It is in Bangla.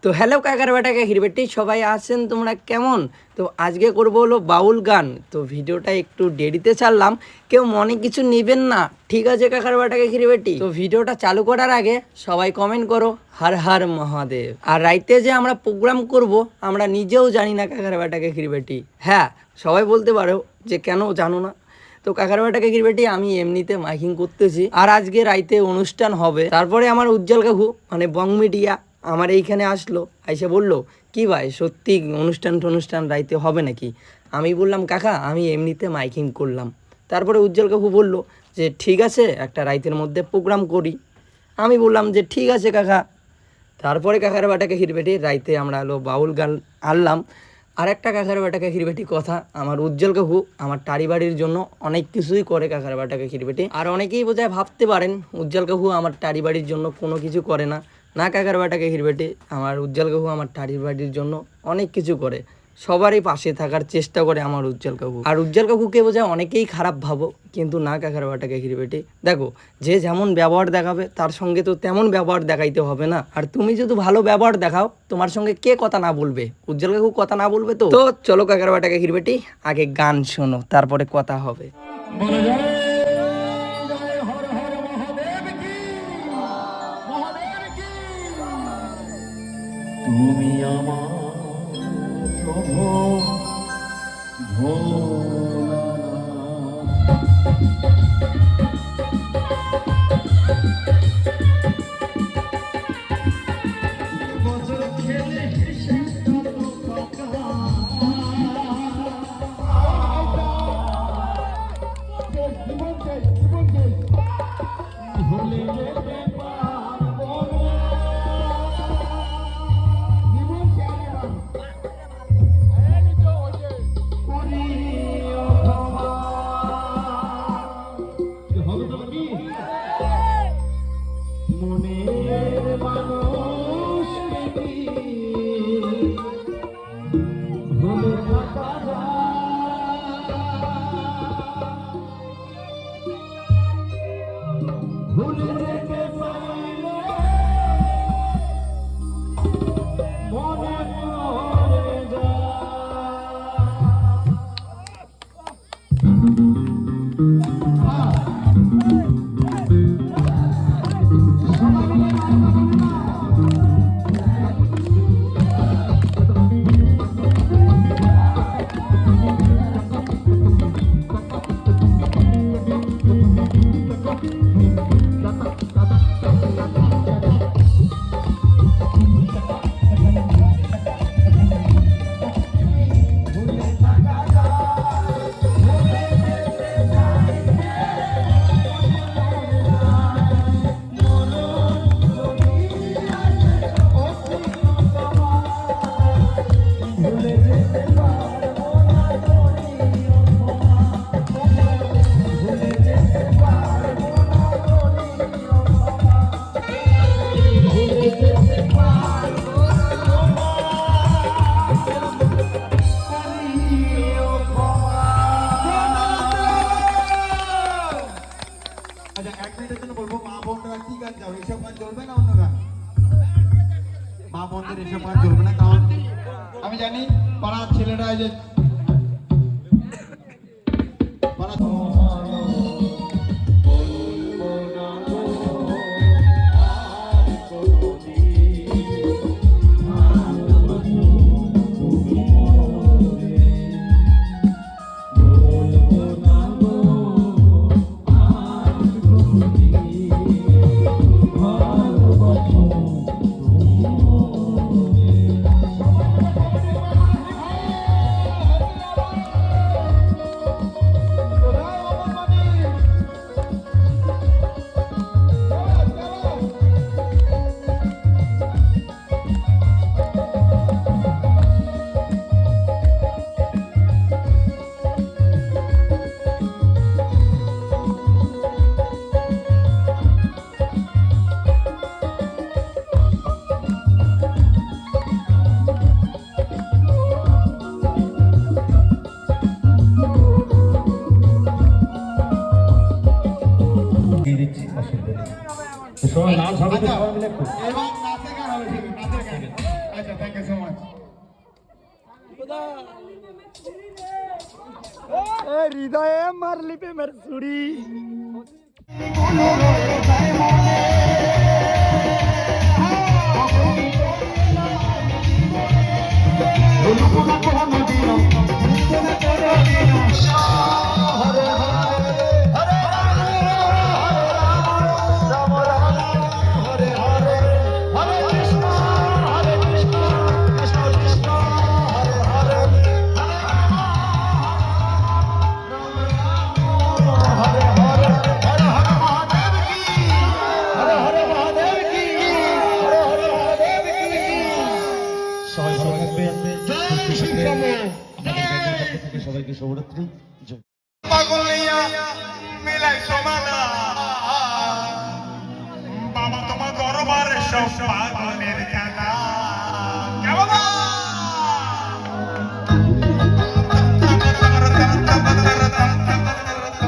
তো হ্যালো কাকার বেটা কাকির বেটি, সবাই আছেন তোমরা কেমন? তো আজকে করবো হলো বাউল গান। তো ভিডিওটা একটু দেরিতে ছাড়লাম, কেউ মনে কিছু নেবেন না, ঠিক আছে কাকার বেটা কাকির বেটি? তো ভিডিওটা চালু করার আগে সবাই কমেন্ট করো হর হর মহাদেব। আর রাইতে যে আমরা প্রোগ্রাম করব আমরা নিজেও জানি না কাকার বেটা কাকির বেটি। হ্যাঁ, সবাই বলতে পারো যে কেন জানো না। তো কাকার বেটা কাকির বেটি, আমি এমনিতে মাইকিং করতেছি আর আজকে রাইতে অনুষ্ঠান হবে। তারপরে আমার উজ্জ্বল কাকু মানে বং মিডিয়া আমার এইখানে আসলো, আইসে বললো কি ভাই সত্যি অনুষ্ঠান রাইতে হবে নাকি? আমি বললাম কাকা আমি এমনিতে মাইকিং করলাম। তারপরে উজ্জ্বল কাকু বললো যে ঠিক আছে একটা রাইতের মধ্যে প্রোগ্রাম করি। আমি বললাম যে ঠিক আছে কাকা। তারপরে কাকার বেটা কাকির বেটি রাইতে আমরা হলো বাউল গান আনলাম। আর একটা কাকার বেটা কাকির বেটি কথা, আমার উজ্জ্বল কাকু আমার টারি বাড়ির জন্য অনেক কিছুই করে কাকার বেটা কাকির বেটি। আর অনেকেই বোধহয় ভাবতে পারেন উজ্জ্বল কাকু আমার টারি বাড়ির জন্য কোনো কিছু করে না। না কাকার বেটা কাকির বেটি, আমার উজ্জ্বল কাকু আমার টারি বাড়ির জন্য অনেক কিছু করে, সবারই পাশে থাকার চেষ্টা করে আমার উজ্জ্বল কাকু। আর উজ্জ্বল কাকুকে বোঝায় অনেকেই খারাপ ভাবো, কিন্তু না কাকার বেটা কাকির বেটি, দেখো যে যেমন ব্যবহার দেখাবে তার সঙ্গে তো তেমন ব্যবহার দেখাইতে হবে না। আর তুমি যদি ভালো ব্যবহার দেখাও তোমার সঙ্গে কে কথা না বলবে? উজ্জ্বল কাকু কথা না বলবে? তো তো চলো কাকার বেটা কাকির বেটি আগে গান শোনো, তারপরে কথা হবে। তুমি আমার প্রভু আমি জানি পাড়ার ছেলেরা যে হৃদয়ে মারলি প্রেমের ছুরি। সবাই ভালো থাকবেন, সুস্থ থাকবেন। আমাদের পক্ষ থেকে সবাইকে শুভরাত্রি। জয়। পাগল নিয়া মিলাই সমানা বাবা তোমার দরবারে সব পাগলের